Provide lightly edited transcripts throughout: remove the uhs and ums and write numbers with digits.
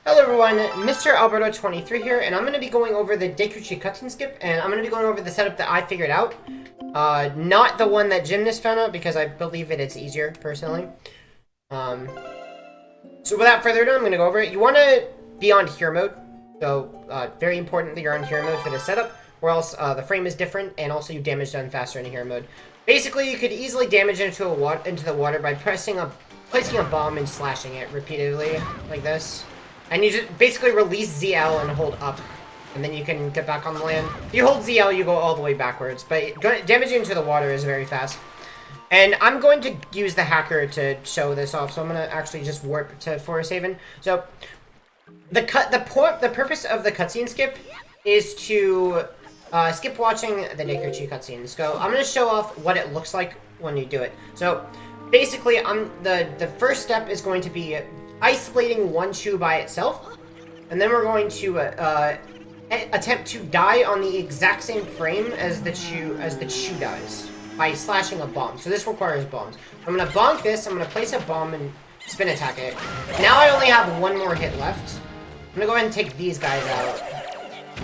Hello everyone, Mr. Alberto 23 here, and I'm going to be going over the Deku cutscene skip, and I'm going to be going over the setup that I figured out. Not the one that Gymnast found out, because I believe it's easier, personally. So without further ado, I'm going to go over it. You want to be on hero mode, so very important that you're on hero mode for this setup, or else the frame is different, and also you damage done faster in hero mode. Basically, you could easily damage into the water by placing a bomb and slashing it repeatedly, like this. And you just basically release ZL and hold up, and then you can get back on the land. If you hold ZL, you go all the way backwards, but damaging into the water is very fast. And I'm going to use the hacker to show this off, so I'm going to actually just warp to Forest Haven. So, the purpose of the cutscene skip is to skip watching the Deku cutscenes. So, I'm going to show off what it looks like when you do it. So, basically, the first step is going to be isolating one Chu by itself, and then we're going to attempt to die on the exact same frame as the Chu dies by slashing a bomb. So this requires bombs. I'm gonna bonk this. I'm gonna place a bomb and spin attack it. Now I only have one more hit left. I'm gonna go ahead and take these guys out,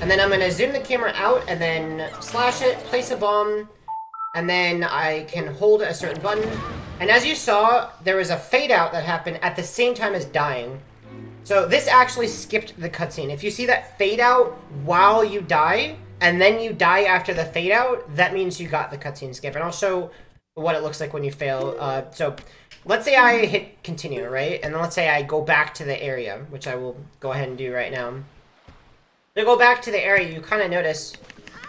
and then I'm gonna zoom the camera out and then slash it, place a bomb, and then I can hold a certain button. And as you saw, there was a fade out that happened at the same time as dying. So this actually skipped the cutscene. If you see that fade out while you die, and then you die after the fade out, that means you got the cutscene skip. And I'll show what it looks like when you fail. So let's say I hit continue, right? And then let's say I go back to the area, which I will go ahead and do right now. To go back to the area, you kind of notice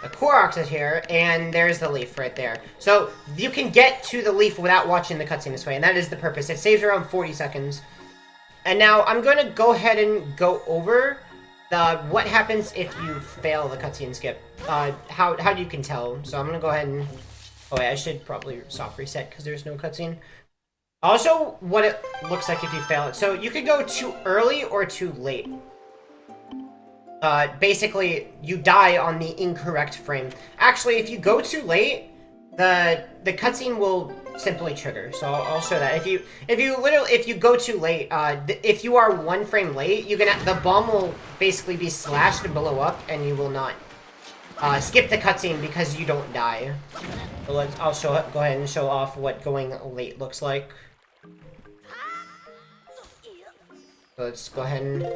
a Koroks is here, and there's the leaf right there. So you can get to the leaf without watching the cutscene this way, and that is the purpose. It saves around 40 seconds. And now I'm going to go ahead and go over what happens if you fail the cutscene skip. How you can tell. So I'm going to go ahead and... Oh wait, I should probably soft reset because there's no cutscene. I'll show what it looks like if you fail it. So you could go too early or too late. Basically, you die on the incorrect frame. Actually, if you go too late, the cutscene will simply trigger. So I'll show that. If you go too late, if you are one frame late, the bomb will basically be slashed and blow up, and you will not skip the cutscene because you don't die. So I'll go ahead and show off what going late looks like. So let's go ahead and...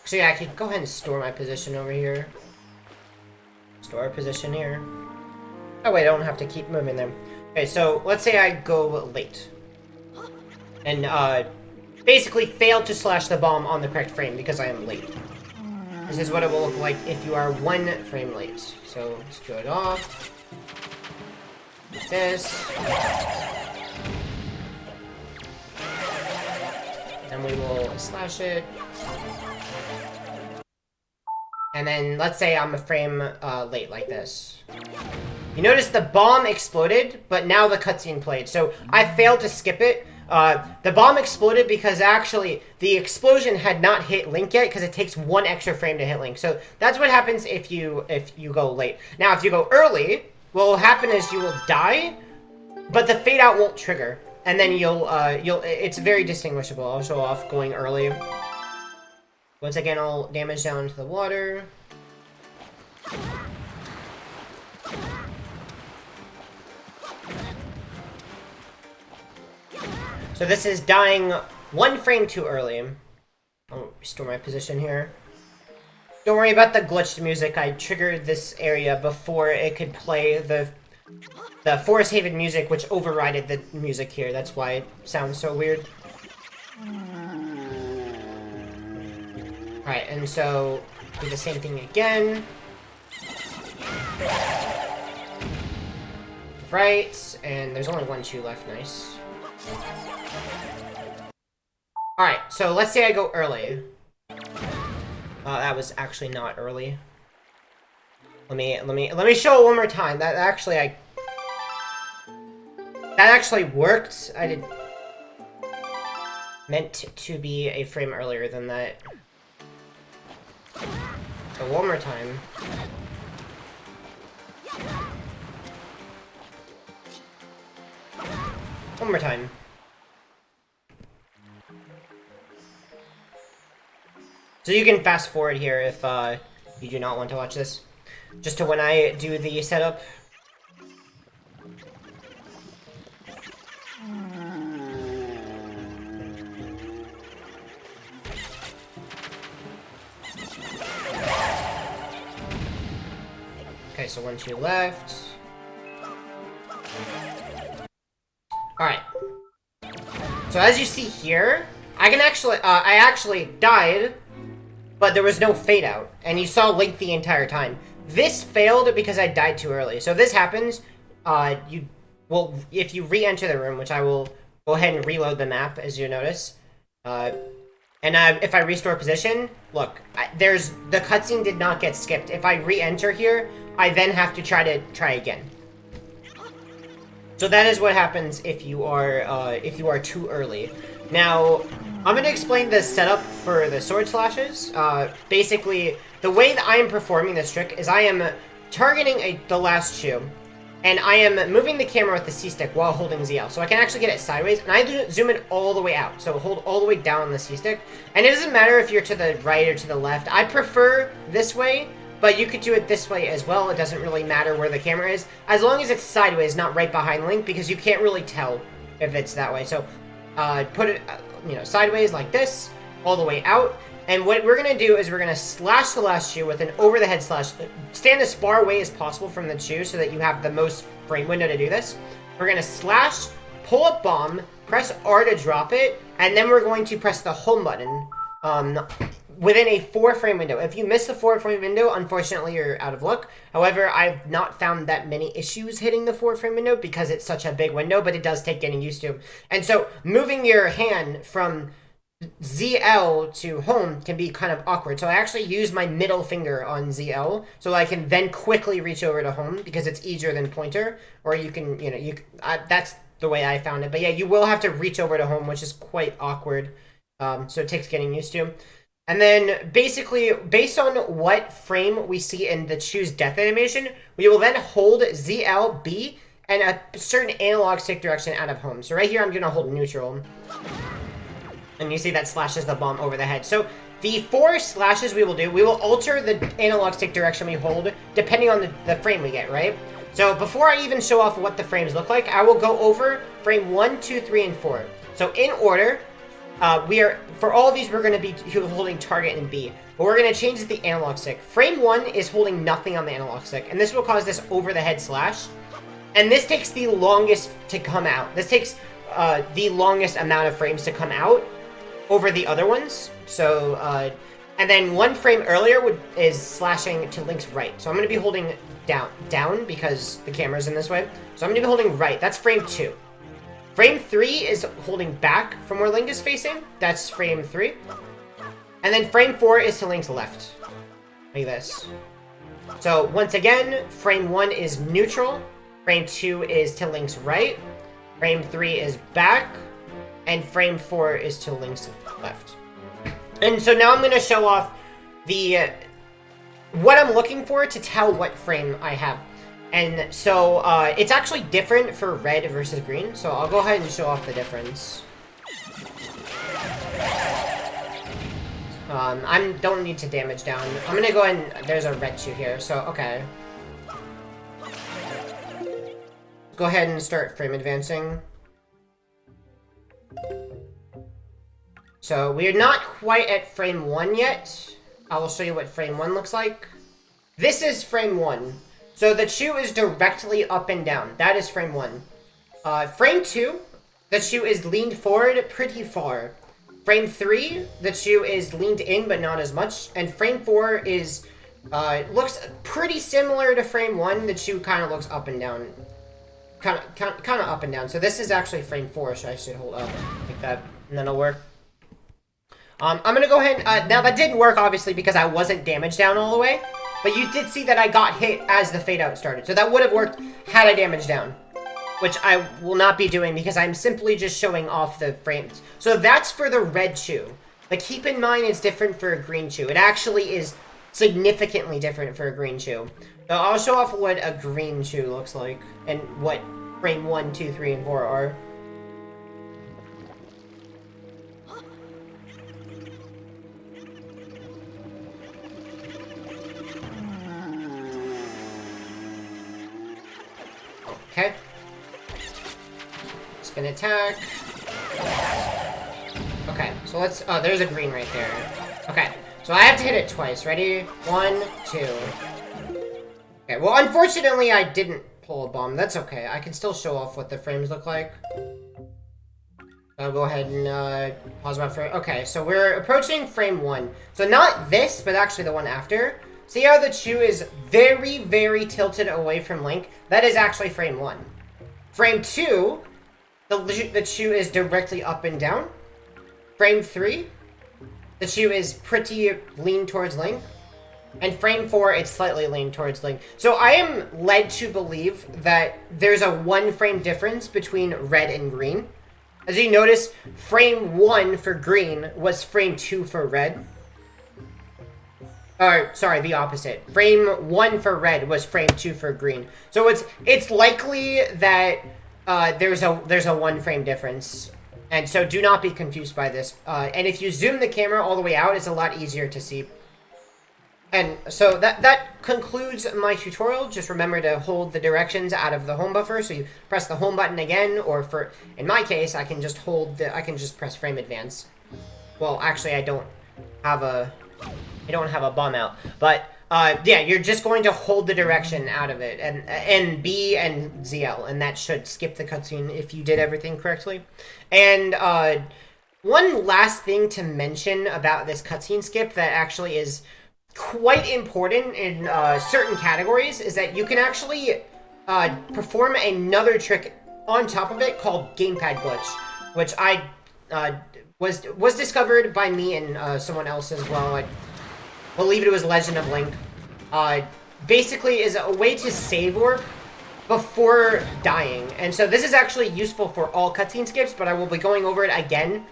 So yeah, I could go ahead and store my position over here. Store a position here. Oh wait, I don't have to keep moving them. Okay, so let's say I go late. And basically fail to slash the bomb on the correct frame because I am late. This is what it will look like if you are one frame late. So let's do it off. Like this. And we will slash it. And then, let's say I'm a frame late like this. You notice the bomb exploded, but now the cutscene played. So, I failed to skip it. The bomb exploded because actually, the explosion had not hit Link yet, because it takes one extra frame to hit Link. So, that's what happens if you go late. Now, if you go early, what will happen is you will die, but the fade out won't trigger. And then it's very distinguishable. I'll show off going early. Once again, I'll damage down into the water. So this is dying one frame too early. I'll restore my position here. Don't worry about the glitched music. I triggered this area before it could play the Forest Haven music, which overrided the music here. That's why it sounds so weird. Alright, and so do the same thing again. Right, and there's only one Chu left, nice. Alright, so let's say I go early. That was actually not early. Let me show it one more time. That actually worked. I did meant to be a frame earlier than that. So one more time. One more time. So you can fast forward here if you do not want to watch this. Just to when I do the setup. Okay, so 1, 2 left. Alright. So as you see here, I actually died, but there was no fade out, and you saw Link the entire time. This failed because I died too early. So if this happens, if you re-enter the room, which I will go ahead and reload the map, as you notice, if I restore position, look, the cutscene did not get skipped. If I re-enter here, I then have to try again. So that is what happens if you are too early. Now, I'm going to explain the setup for the sword slashes. Basically, the way that I am performing this trick is I am targeting the last shoe, and I am moving the camera with the C-stick while holding ZL. So I can actually get it sideways, and I zoom it all the way out. So hold all the way down on the C-stick. And it doesn't matter if you're to the right or to the left. I prefer this way, but you could do it this way as well. It doesn't really matter where the camera is, as long as it's sideways, not right behind Link, because you can't really tell if it's that way. So put it sideways like this, all the way out. And what we're going to do is we're going to slash the last shoe with an over-the-head slash. Stand as far away as possible from the shoe so that you have the most frame window to do this. We're going to slash, pull up bomb, press R to drop it, and then we're going to press the home button within a 4-frame window. If you miss the 4-frame window, unfortunately, you're out of luck. However, I've not found that many issues hitting the 4-frame window because it's such a big window, but it does take getting used to. And so moving your hand from ZL to home can be kind of awkward. So I actually use my middle finger on ZL so I can then quickly reach over to home because it's easier than pointer. Or you can, that's the way I found it. But yeah, you will have to reach over to home, which is quite awkward. So it takes getting used to. And then basically, based on what frame we see in the choose death animation, we will then hold ZL, B, and a certain analog stick direction out of home. So right here, I'm going to hold neutral. And you see that slashes the bomb over the head. So the 4 slashes we will alter the analog stick direction we hold depending on the frame we get, right? So before I even show off what the frames look like, I will go over frame 1, 2, 3, and 4. So in order, for all of these, we're going to be holding target and B. But we're going to change the analog stick. Frame 1 is holding nothing on the analog stick. And this will cause this over-the-head slash. And this takes the longest to come out. This takes the longest amount of frames to come out over the other ones. So, and then 1 frame earlier is slashing to Link's right. So I'm going to be holding down because the camera's in this way. So I'm going to be holding right. That's frame 2. Frame 3 is holding back from where Link is facing. That's frame 3. And then frame 4 is to Link's left. Like this. So once again, frame 1 is neutral. Frame 2 is to Link's right. Frame 3 is back. And frame 4 is to Link's left. And so now I'm going to show off what I'm looking for to tell what frame I have. And so it's actually different for red versus green. So I'll go ahead and show off the difference. I don't need to damage down. I'm going to go ahead and there's a red shoe here. So, okay. Go ahead and start frame advancing. So we are not quite at frame 1 yet. I will show you what frame 1 looks like. This is frame 1. So the shoe is directly up and down. That is frame 1. Frame 2, the shoe is leaned forward pretty far. Frame 3, the shoe is leaned in but not as much. And frame 4 is looks pretty similar to frame 1. The shoe kind of looks up and down. Kind of up and down. So this is actually frame 4, so I should hold up like that, and then it'll work. I'm going to go ahead, now that didn't work obviously because I wasn't damaged down all the way, but you did see that I got hit as the fade out started, so that would have worked had I damaged down, which I will not be doing because I'm simply just showing off the frames. So that's for the red shoe, but keep in mind it's different for a green shoe. It actually is significantly different for a green shoe. So I'll show off what a green shoe looks like and what frame 1, 2, 3, and 4 are. Okay. Spin attack. Okay, so let's... Oh, there's a green right there. Okay, so I have to hit it twice. Ready? 1, 2. Okay, well, unfortunately, I didn't pull a bomb. That's okay. I can still show off what the frames look like. I'll go ahead and pause my frame. Okay, so we're approaching frame 1. So not this, but actually the one after. See how the Chew is very, very tilted away from Link? That is actually frame 1. Frame 2, the Chew is directly up and down. Frame 3, the Chew is pretty lean towards Link. And frame 4, it's slightly lean towards Link. So I am led to believe that there's a 1 frame difference between red and green. As you notice, frame 1 for green was frame 2 for red. Or, sorry, the opposite. Frame 1 for red was frame 2 for green. So it's likely that there's a 1 frame difference. And so do not be confused by this. And if you zoom the camera all the way out, it's a lot easier to see. And so that concludes my tutorial. Just remember to hold the directions out of the home buffer. So you press the home button again, or in my case, I can just press frame advance. Well, actually, I don't have a bomb out, but yeah, you're just going to hold the direction out of it, and B and ZL, and that should skip the cutscene if you did everything correctly. And one last thing to mention about this cutscene skip that actually is quite important in certain categories is that you can actually perform another trick on top of it called Gamepad Glitch, which I was discovered by me and someone else as well. I believe it was Legend of Link. Basically is a way to save warp before dying, and so this is actually useful for all cutscene skips, but I will be going over it again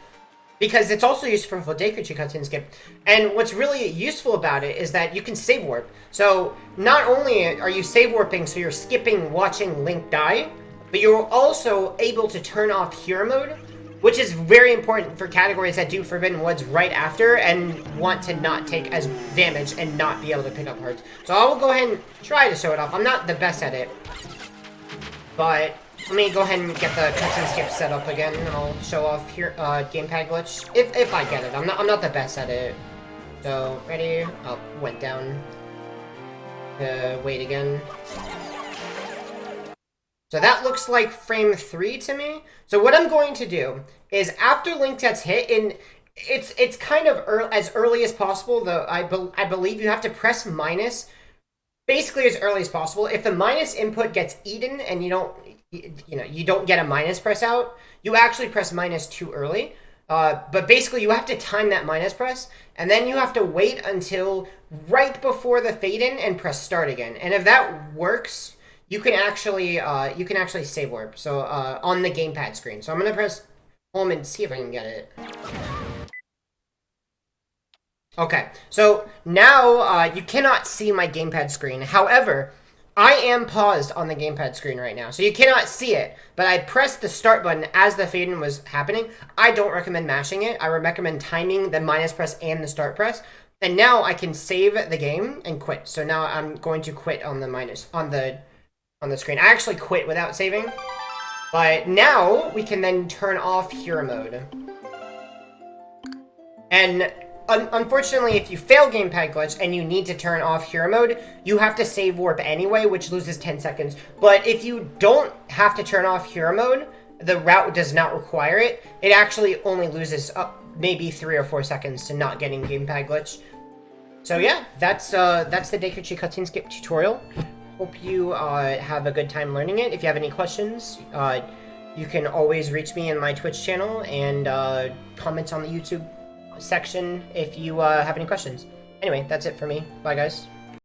because it's also useful for Deku cutscene skip. And what's really useful about it is that you can save warp. So not only are you save warping, so you're skipping watching Link die, but you're also able to turn off hero mode, which is very important for categories that do Forbidden Woods right after and want to not take as damage and not be able to pick up hearts. So I will go ahead and try to show it off. I'm not the best at it, but let me go ahead and get the cutscene skip set up again, and I'll show off here Gamepad Glitch if I get it. I'm not the best at it. So ready? Oh, went down. Wait again. So that looks like frame 3 to me. So what I'm going to do is after Link gets hit, and it's kind of as early as possible, though I believe you have to press minus basically as early as possible. If the minus input gets eaten and you don't get a minus press out, you actually press minus too early. But basically you have to time that minus press, and then you have to wait until right before the fade in and press start again. And if that works, you can actually save warp. So on the gamepad screen. So I'm gonna press home and see if I can get it. Okay, so now you cannot see my gamepad screen. However, I am paused on the gamepad screen right now, so you cannot see it. But I pressed the start button as the fade-in was happening. I don't recommend mashing it. I recommend timing the minus press and the start press. And now I can save the game and quit. So now I'm going to quit on the on the screen. I actually quit without saving. But now we can then turn off hero mode. And unfortunately, if you fail Gamepad Glitch and you need to turn off hero mode, you have to save warp anyway, which loses 10 seconds. But if you don't have to turn off hero mode, the route does not require it. It actually only loses maybe 3 or 4 seconds to not getting Gamepad Glitch. So yeah, that's the Deku cutscene skip tutorial. Hope you have a good time learning it. If you have any questions, you can always reach me in my Twitch channel and comment on the YouTube section if you have any questions. Anyway, that's it for me. Bye, guys.